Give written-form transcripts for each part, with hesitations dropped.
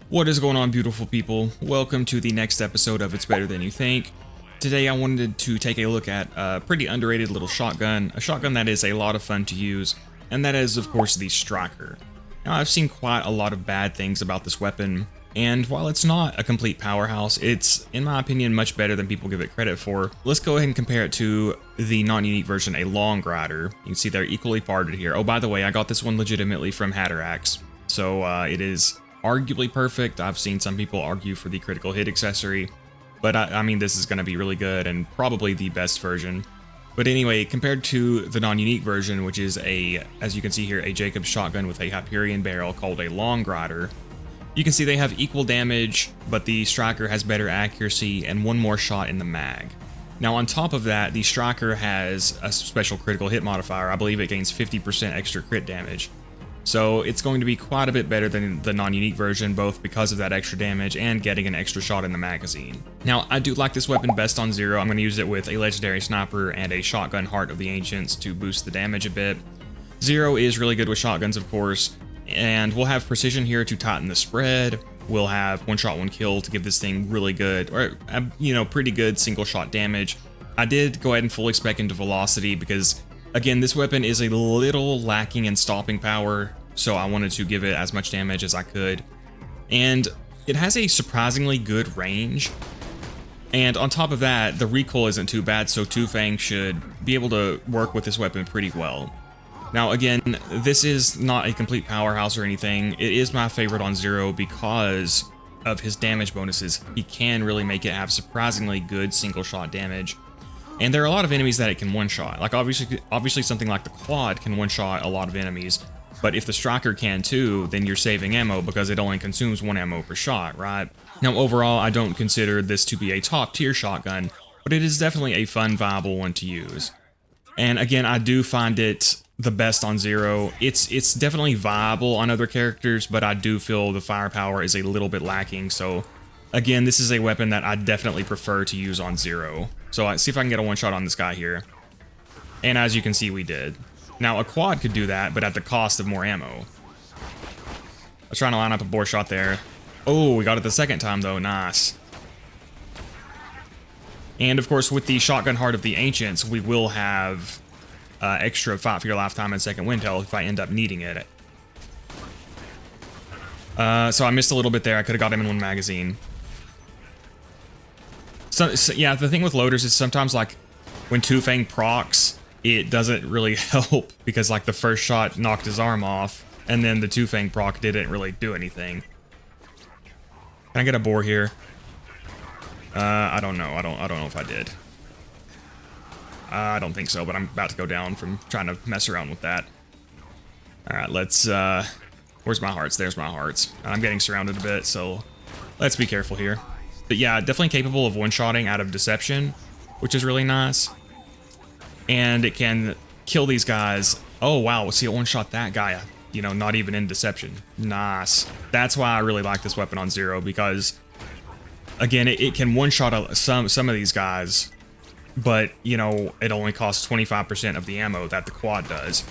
What is going on, beautiful people? Welcome to the next episode of It's Better Than You Think. Today I wanted to take a look at a pretty underrated little shotgun, a shotgun that is a lot of fun to use, and that is of course the Striker. Now I've seen quite a lot of bad things about this weapon, and while it's not a complete powerhouse, it's, in my opinion, much better than people give it credit for. Let's go ahead and compare it to the non-unique version, a Long Rider. You can see they're equally parted here. Oh, by the way, I got this one legitimately from Hatterax, so it is arguably perfect. I've seen some people argue for the critical hit accessory, but I mean, this is going to be really good and probably the best version. But anyway, compared to the non-unique version, which is as you can see here, a Jakobs shotgun with a Hyperion barrel called a Long Rider, you can see they have equal damage, but the Striker has better accuracy and one more shot in the mag. Now on top of that, the Striker has a special critical hit modifier. I believe it gains 50% extra crit damage. So it's going to be quite a bit better than the non-unique version, both because of that extra damage and getting an extra shot in the magazine. Now, I do like this weapon best on Zero. I'm going to use it with a Legendary Sniper and a Shotgun Heart of the Ancients to boost the damage a bit. Zero is really good with shotguns, of course, and we'll have Precision here to tighten the spread. We'll have one shot, one kill to give this thing really good, or, pretty good single shot damage. I did go ahead and fully spec into Velocity because, again, this weapon is a little lacking in stopping power, so I wanted to give it as much damage as I could. And it has a surprisingly good range. And on top of that, the recoil isn't too bad, so Two Fang should be able to work with this weapon pretty well. Now again, this is not a complete powerhouse or anything. It is my favorite on Zero because of his damage bonuses. He can really make it have surprisingly good single shot damage. And there are a lot of enemies that it can one-shot. Like obviously something like the Quad can one-shot a lot of enemies, but if the Striker can too, then you're saving ammo because it only consumes one ammo per shot, right? Now overall, I don't consider this to be a top-tier shotgun, but it is definitely a fun, viable one to use. And again, I do find it the best on Zero. It's definitely viable on other characters, but I do feel the firepower is a little bit lacking, so again, this is a weapon that I definitely prefer to use on Zero. So let's see if I can get a one-shot on this guy here. And as you can see, we did. Now, a Quad could do that, but at the cost of more ammo. I was trying to line up a bore shot there. Oh, we got it the second time, though. Nice. And, of course, with the Shotgun Heart of the Ancients, we will have extra fight for your lifetime and second wind health if I end up needing it. So I missed a little bit there. I could have got him in one magazine. So, yeah, the thing with loaders is sometimes, like, when Two Fang procs, it doesn't really help because, like, the first shot knocked his arm off, and then the Two Fang proc didn't really do anything. Can I get a bore here? I don't know. I don't know if I did. I don't think so, but I'm about to go down from trying to mess around with that. All right, let's. Where's my hearts? There's my hearts. I'm getting surrounded a bit, so let's be careful here. But yeah, definitely capable of one-shotting out of Deception, which is really nice. And it can kill these guys. Oh, wow. See, it one-shot that guy, you know, not even in Deception. Nice. That's why I really like this weapon on Zero, because, again, it can one-shot some of these guys, but, you know, it only costs 25% of the ammo that the Quad does.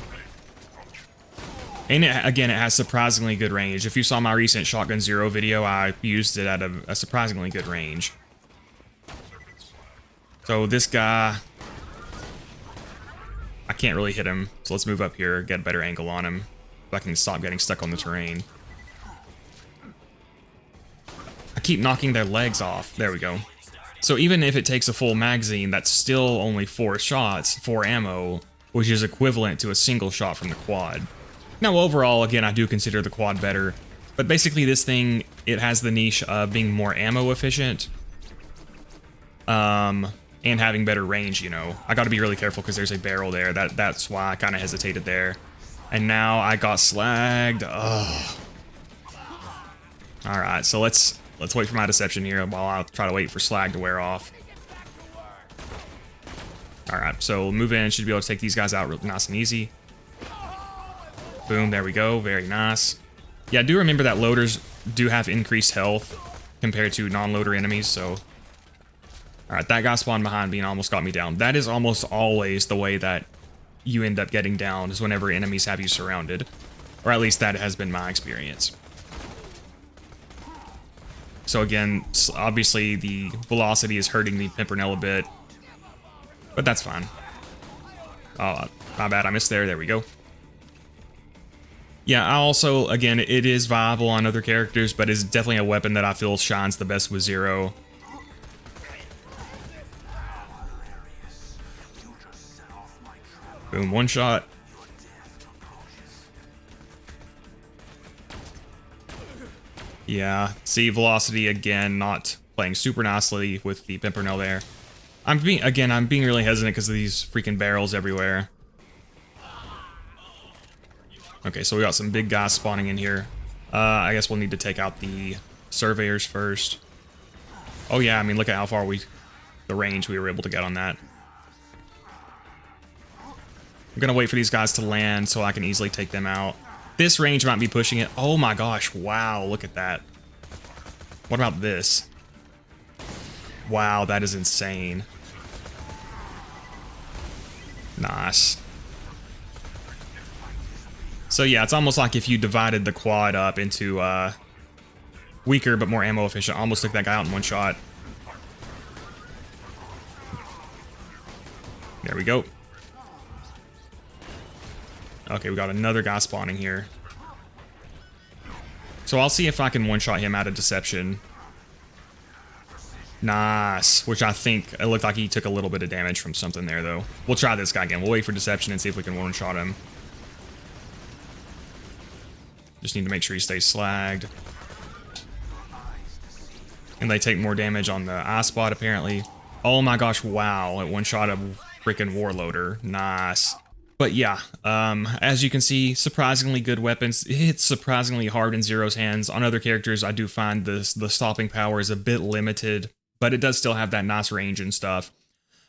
And again, it has surprisingly good range. If you saw my recent Shotgun Zero video, I used it at a surprisingly good range. So this guy, I can't really hit him, so let's move up here, get a better angle on him, so I can stop getting stuck on the terrain. I keep knocking their legs off. There we go. So even if it takes a full magazine, that's still only 4 shots, 4 ammo, which is equivalent to a single shot from the Quad. Now overall, again, I do consider the Quad better, but basically this thing, it has the niche of being more ammo efficient, and having better range, you know. I gotta be really careful because there's a barrel there, that's why I kind of hesitated there. And now I got slagged. Ugh. Alright, so let's wait for my Deception here while I'll try to wait for slag to wear off. Alright, so move in, should be able to take these guys out real nice and easy. Boom, there we go, very nice. Yeah, I do remember that loaders do have increased health compared to non-loader enemies, so... Alright, that guy spawned behind me and almost got me down. That is almost always the way that you end up getting down, is whenever enemies have you surrounded. Or at least that has been my experience. So again, obviously the velocity is hurting the Pimpernel a bit, but that's fine. Oh, my bad, I missed there. There we go. Yeah, I also, again, it is viable on other characters, but it's definitely a weapon that I feel shines the best with Zero. Boom, one shot. Yeah, see, velocity again, not playing super nicely with the Pimpernel there. I'm being really hesitant because of these freaking barrels everywhere. Okay, so we got some big guys spawning in here. I guess we'll need to take out the surveyors first. Oh yeah, I mean, look at how far the range we were able to get on that. I'm gonna wait for these guys to land so I can easily take them out. This range might be pushing it. Oh my gosh, wow, look at that. What about this? Wow, that is insane. Nice. So yeah, it's almost like if you divided the quad up into weaker but more ammo efficient. Almost took that guy out in one shot. There we go. Okay, we got another guy spawning here. So I'll see if I can one-shot him out of Deception. Nice. Which I think, it looked like he took a little bit of damage from something there, though. We'll try this guy again. We'll wait for Deception and see if we can one-shot him. Just need to make sure he stays slagged. And they take more damage on the eye spot, apparently. Oh my gosh, wow. It one-shot a freaking Warloader. Nice. But yeah, as you can see, surprisingly good weapons. It hits surprisingly hard in Zero's hands. On other characters, I do find the stopping power is a bit limited, but it does still have that nice range and stuff.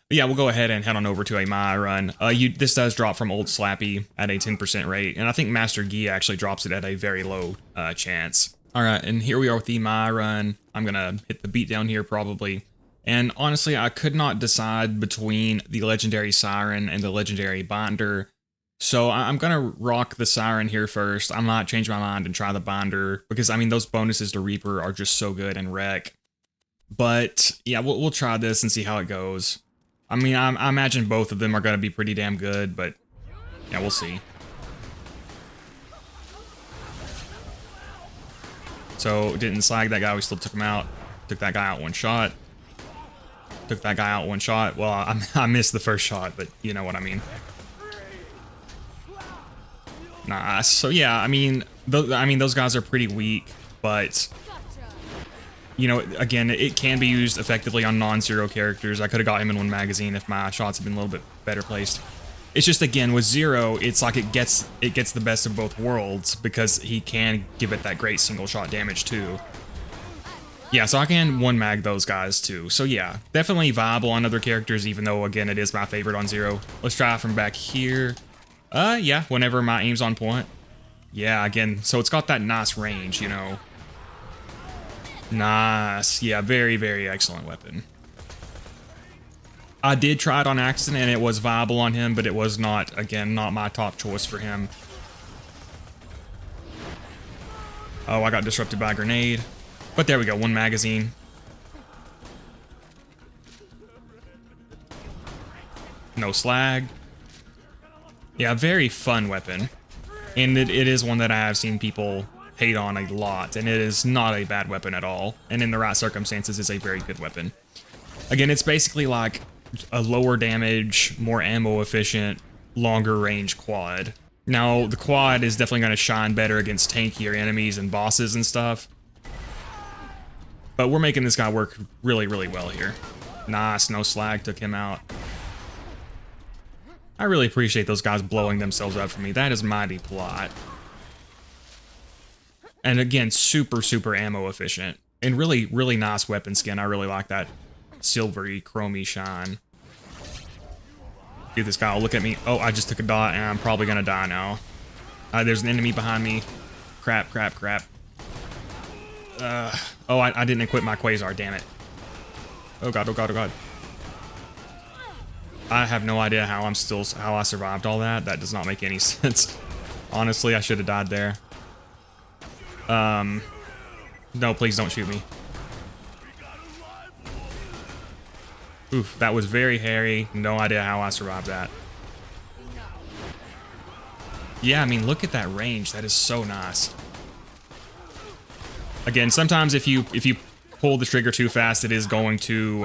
But yeah, we'll go ahead and head on over to a Maya run. This does drop from Old Slappy at a 10% rate, and I think Master Gi actually drops it at a very low chance. All right, and here we are with the Maya run. I'm gonna hit the beat down here probably. And honestly, I could not decide between the Legendary Siren and the Legendary Binder. So I'm going to rock the Siren here first. I might change my mind and try the Binder, because, I mean, those bonuses to Reaper are just so good in Wreck. But, yeah, we'll try this and see how it goes. I mean, I imagine both of them are going to be pretty damn good, but, yeah, we'll see. So, didn't slag that guy, we still took him out. Took that guy out one shot. Took that guy out one shot. Well, I missed the first shot, but you know what I mean. Nice. So yeah, I mean, those guys are pretty weak, but you know, again, it can be used effectively on non-Zero characters. I could have got him in one magazine if my shots had been a little bit better placed. It's just, again, with Zero, it's like it gets the best of both worlds, because he can give it that great single shot damage too. Yeah, so I can one-mag those guys, too. So yeah, definitely viable on other characters, even though, again, it is my favorite on Zero. Let's try it from back here. Yeah, whenever my aim's on point. Yeah, again, so it's got that nice range, you know. Nice. Yeah, very, very excellent weapon. I did try it on Axton, and it was viable on him, but it was not, again, not my top choice for him. Oh, I got disrupted by a grenade. But there we go, one magazine. No slag. Yeah, very fun weapon. And it is one that I have seen people hate on a lot, and it is not a bad weapon at all. And in the right circumstances, is a very good weapon. Again, it's basically like a lower damage, more ammo efficient, longer range quad. Now, the quad is definitely going to shine better against tankier enemies and bosses and stuff. But we're making this guy work really, really well here. Nice, no slag, took him out. I really appreciate those guys blowing themselves up for me. That is mighty polite. And again, super, super ammo efficient. And really, really nice weapon skin. I really like that silvery, chromy shine. Dude, this guy will look at me. Oh, I just took a dot and I'm probably gonna die now. There's an enemy behind me. Crap, crap, crap. Oh, I didn't equip my Quasar, damn it. Oh god, oh god, oh god. I have no idea how I survived all that. That does not make any sense. Honestly, I should have died there. No, please don't shoot me. Oof, that was very hairy. No idea how I survived that. Yeah, I mean, look at that range. That is so nice. Again, sometimes if you pull the trigger too fast, it is going to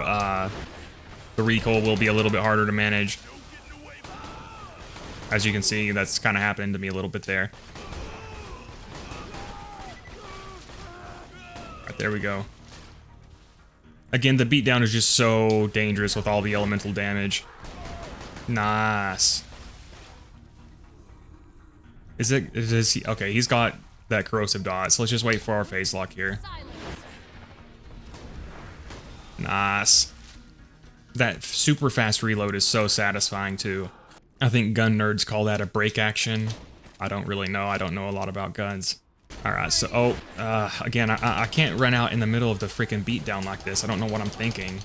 the recoil will be a little bit harder to manage. As you can see, that's kind of happened to me a little bit there. Right, there we go. Again, the beatdown is just so dangerous with all the elemental damage. Nice. Is he, okay, he's got that corrosive dot, so let's just wait for our phase lock here. Nice. That super fast reload is so satisfying too. I think gun nerds call that a break action. I don't really know. I don't know a lot about guns. All right, so, again, I can't run out in the middle of the freaking beatdown like this. I don't know what I'm thinking.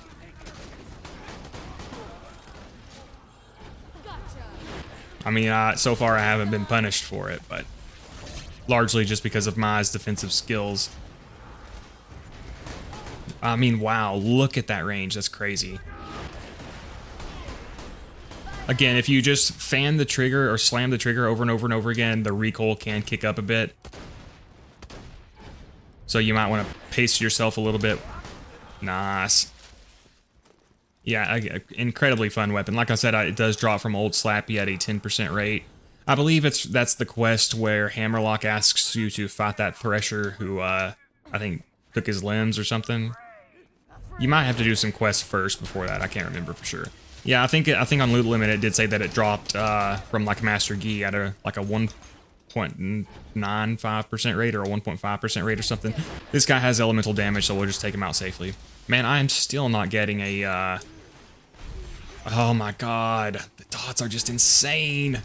I mean, so far I haven't been punished for it, but largely just because of Mai's defensive skills. I mean, wow, look at that range. That's crazy. Again, if you just fan the trigger or slam the trigger over and over and over again, the recoil can kick up a bit. So you might want to pace yourself a little bit. Nice. Yeah, incredibly fun weapon. Like I said, it does drop from Old Slappy at a 10% rate. I believe that's the quest where Hammerlock asks you to fight that Thresher who, I think, took his limbs or something. You might have to do some quests first before that. I can't remember for sure. Yeah, I think on Loot Limit it did say that it dropped from like Master Gi at a 1.95% rate or a 1.5% rate or something. This guy has elemental damage, so we'll just take him out safely. Man, I am still not getting a oh my god, the dots are just insane.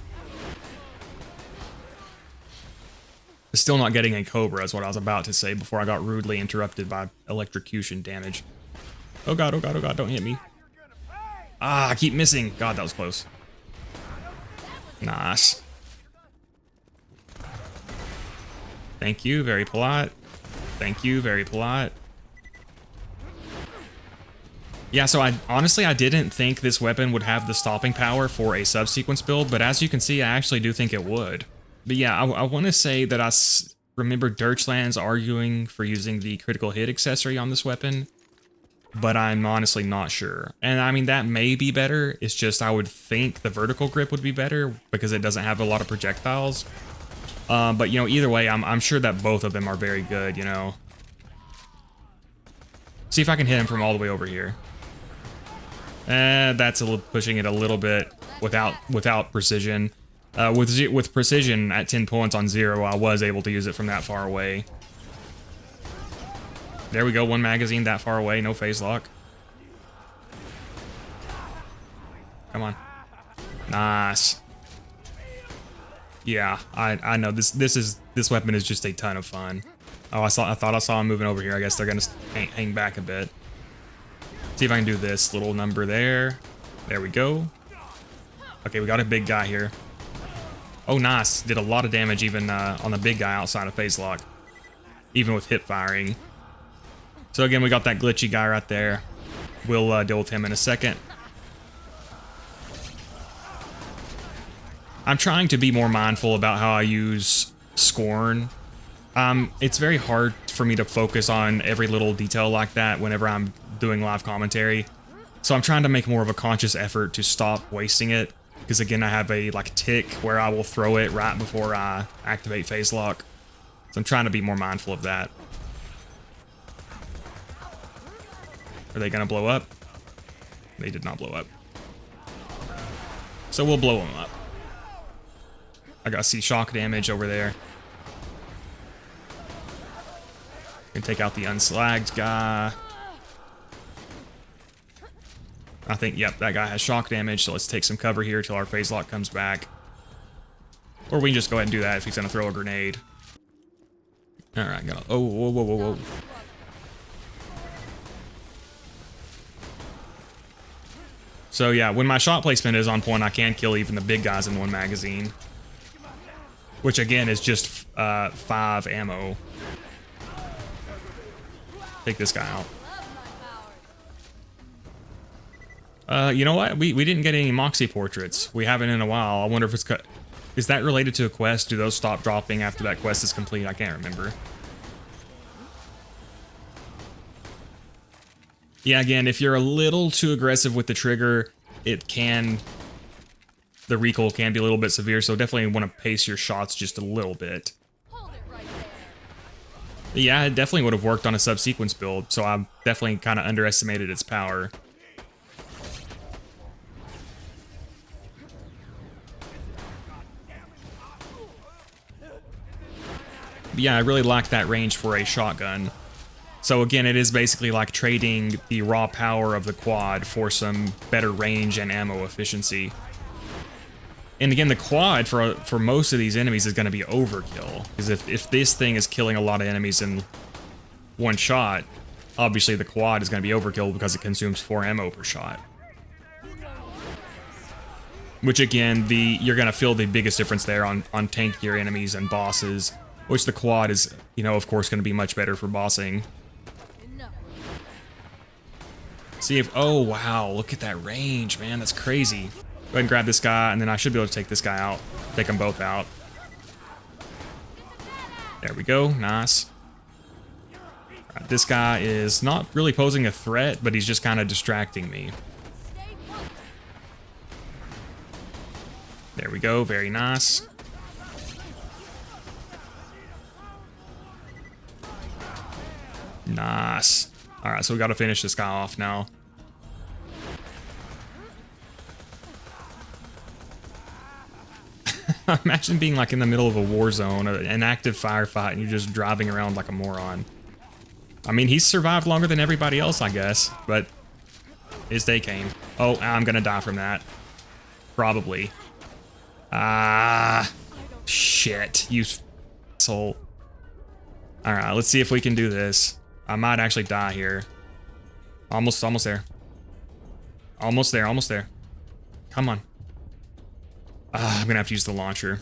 Still not getting a Cobra is what I was about to say before I got rudely interrupted by electrocution damage. Oh god, oh god, oh god, don't hit me. Ah, I keep missing. God, that was close. Nice. Thank you, very polite. Thank you, very polite. Yeah, so honestly, I didn't think this weapon would have the stopping power for a subsequence build, but as you can see, I actually do think it would. But yeah, I want to say that I remember Dirchlands arguing for using the critical hit accessory on this weapon, but I'm honestly not sure. And I mean, that may be better. It's just I would think the vertical grip would be better because it doesn't have a lot of projectiles. But, you know, either way, I'm sure that both of them are very good, you know. See if I can hit him from all the way over here. That's pushing it a little bit without precision. With precision at 10 points on 0, I was able to use it from that far away. There we go, one magazine that far away, no phase lock. Come on. Nice. Yeah, I know this weapon is just a ton of fun. Oh, I thought I saw him moving over here. I guess they're gonna hang back a bit. See if I can do this little number there. There we go. Okay, we got a big guy here. Oh, nice. Did a lot of damage even on the big guy outside of phase lock, even with hip firing. So again, we got that glitchy guy right there. We'll deal with him in a second. I'm trying to be more mindful about how I use Scorn. It's very hard for me to focus on every little detail like that whenever I'm doing live commentary. So I'm trying to make more of a conscious effort to stop wasting it. Because again, I have a tick where I will throw it right before I activate phase lock. So I'm trying to be more mindful of that. Are they gonna blow up? They did not blow up. So we'll blow them up. I gotta see shock damage over there. Gonna take out the unslagged guy. I think, yep, that guy has shock damage, so let's take some cover here till our phase lock comes back. Or we can just go ahead and do that if he's gonna throw a grenade. Alright, gotta, oh, whoa, whoa, whoa, whoa. So yeah, when my shot placement is on point, I can kill even the big guys in one magazine. Which again is just 5 ammo. Take this guy out. You know what? We didn't get any Moxie portraits. We haven't in a while. I wonder if it's cut. Is that related to a quest? Do those stop dropping after that quest is complete? I can't remember. Yeah, again, if you're a little too aggressive with the trigger, the recoil can be a little bit severe, so definitely want to pace your shots just a little bit. Hold it right there. Yeah, it definitely would have worked on a subsequence build, so I definitely kind of underestimated its power. But yeah, I really lacked that range for a shotgun. So again, it is basically like trading the raw power of the quad for some better range and ammo efficiency. And again, the quad for most of these enemies is going to be overkill. Because if this thing is killing a lot of enemies in one shot, obviously the quad is going to be overkill because it consumes 4 ammo per shot. Which again, you're going to feel the biggest difference there on tankier enemies and bosses. Which the quad is, you know, of course, going to be much better for bossing. See if, oh wow, look at that range, man, that's crazy. Go ahead and grab this guy, and then I should be able to take this guy out. Take them both out. There we go, nice. Right, this guy is not really posing a threat, but he's just kind of distracting me. There we go, very nice. Nice. Alright, so we gotta finish this guy off now. Imagine being like in the middle of a war zone, an active firefight, and you're just driving around like a moron. I mean, he's survived longer than everybody else, I guess, but his day came. Oh, I'm gonna die from that. Probably. Shit, you asshole. Alright, let's see if we can do this. I might actually die here. Almost there. Almost there. Come on. I'm gonna have to use the launcher.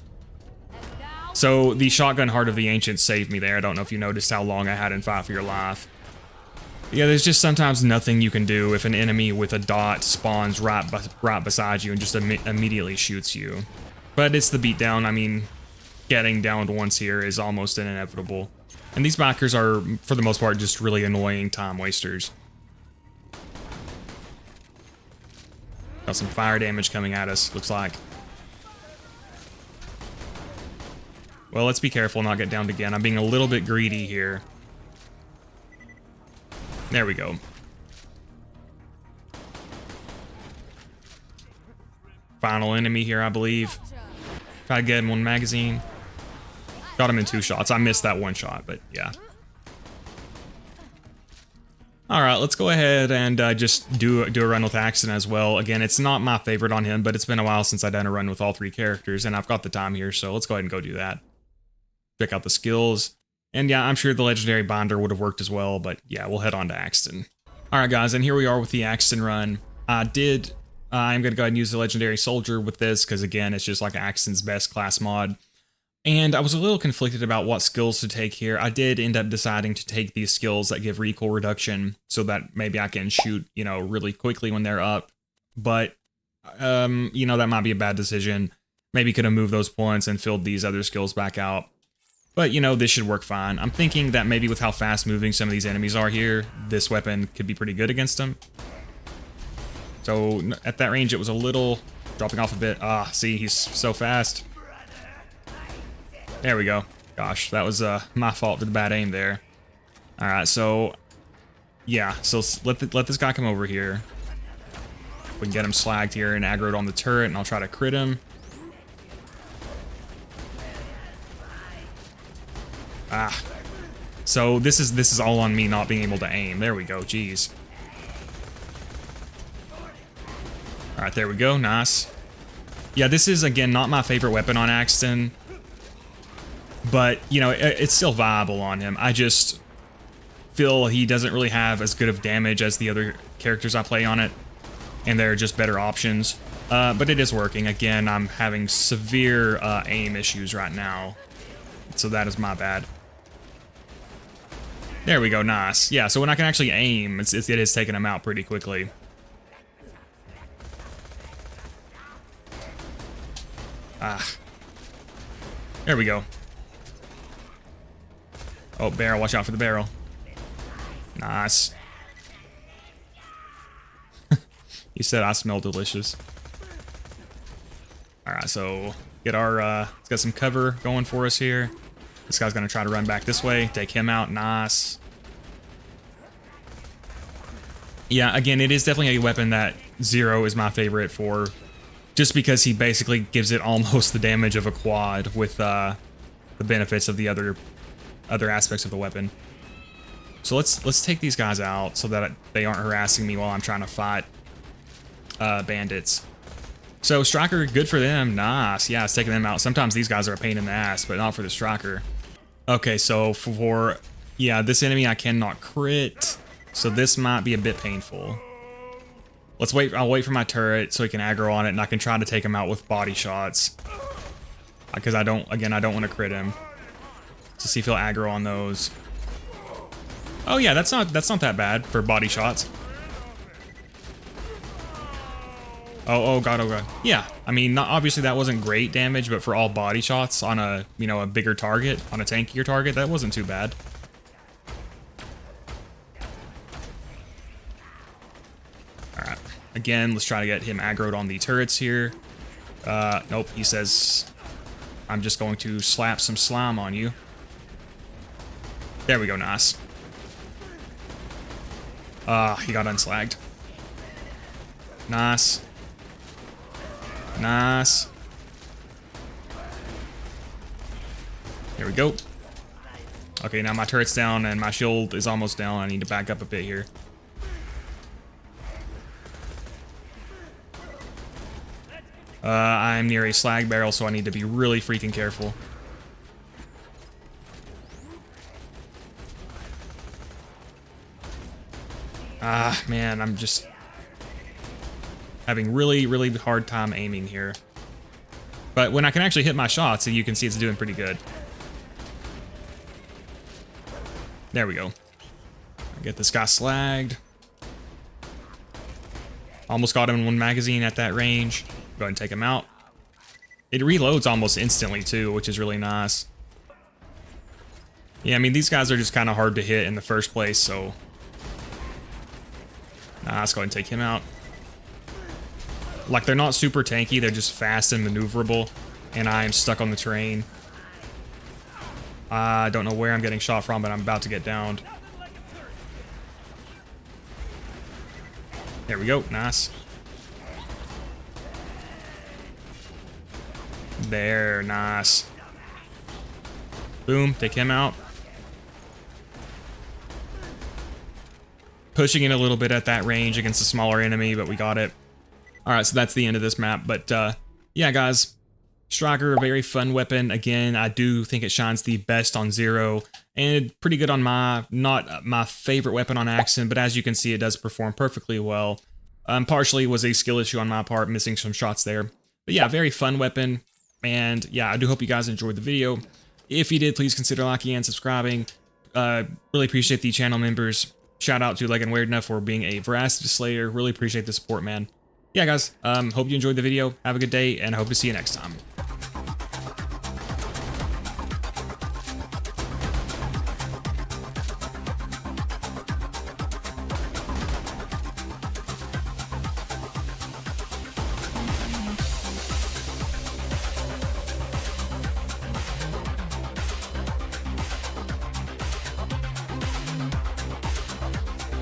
So the shotgun Heart of the Ancients saved me there. I don't know if you noticed how long I had in Fight for Your Life. Yeah, there's just sometimes nothing you can do if an enemy with a dot spawns right beside you and just immediately shoots you. But it's the beatdown. I mean, getting downed once here is almost inevitable. And these backers are, for the most part, just really annoying time wasters. Got some fire damage coming at us, looks like. Well, let's be careful not get downed again. I'm being a little bit greedy here. There we go. Final enemy here, I believe. Try to get him one magazine. Got him in 2 shots. I missed that 1 shot, but yeah. Alright, let's go ahead and just do a run with Axton as well. Again, it's not my favorite on him, but it's been a while since I've done a run with all 3 characters, and I've got the time here, so let's go ahead and go do that. Check out the skills. And yeah, I'm sure the Legendary Binder would have worked as well, but yeah, we'll head on to Axton. Alright guys, and here we are with the Axton run. I'm going to go ahead and use the Legendary Soldier with this, because again, it's just like Axton's best class mod. And I was a little conflicted about what skills to take here. I did end up deciding to take these skills that give recoil reduction so that maybe I can shoot, you know, really quickly when they're up. But, you know, that might be a bad decision. Maybe could have moved those points and filled these other skills back out. But, you know, this should work fine. I'm thinking that maybe with how fast moving some of these enemies are here, this weapon could be pretty good against them. So at that range, it was a little dropping off a bit. Ah, see, he's so fast. There we go. Gosh, that was my fault for the bad aim there. All right, so yeah, so let this guy come over here. We can get him slagged here and aggroed on the turret, and I'll try to crit him. Ah, so this is all on me not being able to aim. There we go. Jeez. All right, there we go. Nice. Yeah, this is again not my favorite weapon on Axton. But, you know, it's still viable on him. I just feel he doesn't really have as good of damage as the other characters I play on it. And there are just better options. But it is working. Again, I'm having severe aim issues right now. So that is my bad. There we go, nice. Yeah, so when I can actually aim, it is taking him out pretty quickly. Ah. There we go. Oh, barrel. Watch out for the barrel. Nice. He said I smell delicious. Alright, so get our, let's get some cover going for us here. This guy's gonna try to run back this way. Take him out. Nice. Yeah, again, it is definitely a weapon that Zero is my favorite for, just because he basically gives it almost the damage of a quad with the benefits of the other aspects of the weapon. So let's take these guys out so that they aren't harassing me while I'm trying to fight bandits. So Striker, good for them. Nice. Yeah, it's taking them out. Sometimes these guys are a pain in the ass, but not for the Striker. Okay, so for yeah, this enemy I cannot crit, so this might be a bit painful. Let's wait. I'll wait for my turret so he can aggro on it, and I can try to take him out with body shots. Because I don't want to crit him. To see if he'll aggro on those. Oh yeah, that's not that bad for body shots. Oh god, oh god. Yeah, I mean, obviously that wasn't great damage, but for all body shots on a, you know, a bigger target, on a tankier target, that wasn't too bad. Alright, again, let's try to get him aggroed on the turrets here. Nope, he says, I'm just going to slap some slime on you. There we go, nice. He got unslagged. Nice. Nice. Here we go. Okay, now my turret's down and my shield is almost down. I need to back up a bit here. I'm near a slag barrel, so I need to be really freaking careful. Ah, man, I'm just having really hard time aiming here. But when I can actually hit my shots, you can see it's doing pretty good. There we go. Get this guy slagged. Almost got him in one magazine at that range. Go ahead and take him out. It reloads almost instantly too, which is really nice. Yeah, I mean, these guys are just kind of hard to hit in the first place, so... let's go ahead and take him out. Like, they're not super tanky, they're just fast and maneuverable, and I am stuck on the terrain. I don't know where I'm getting shot from, but I'm about to get downed. There we go, nice. There, nice. Boom, take him out. Pushing in a little bit at that range against a smaller enemy, but we got it. Alright, so that's the end of this map, but yeah, guys, Striker, a very fun weapon. Again, I do think it shines the best on Zero, and pretty good on not my favorite weapon on Axton, but as you can see, it does perform perfectly well. Partially was a skill issue on my part, missing some shots there. But yeah, very fun weapon, and yeah, I do hope you guys enjoyed the video. If you did, please consider liking and subscribing. Really appreciate the channel members. Shout out to Legendary Jakobs for being a Veracity Slayer. Really appreciate the support, man. Yeah, guys, hope you enjoyed the video. Have a good day, and I hope to see you next time.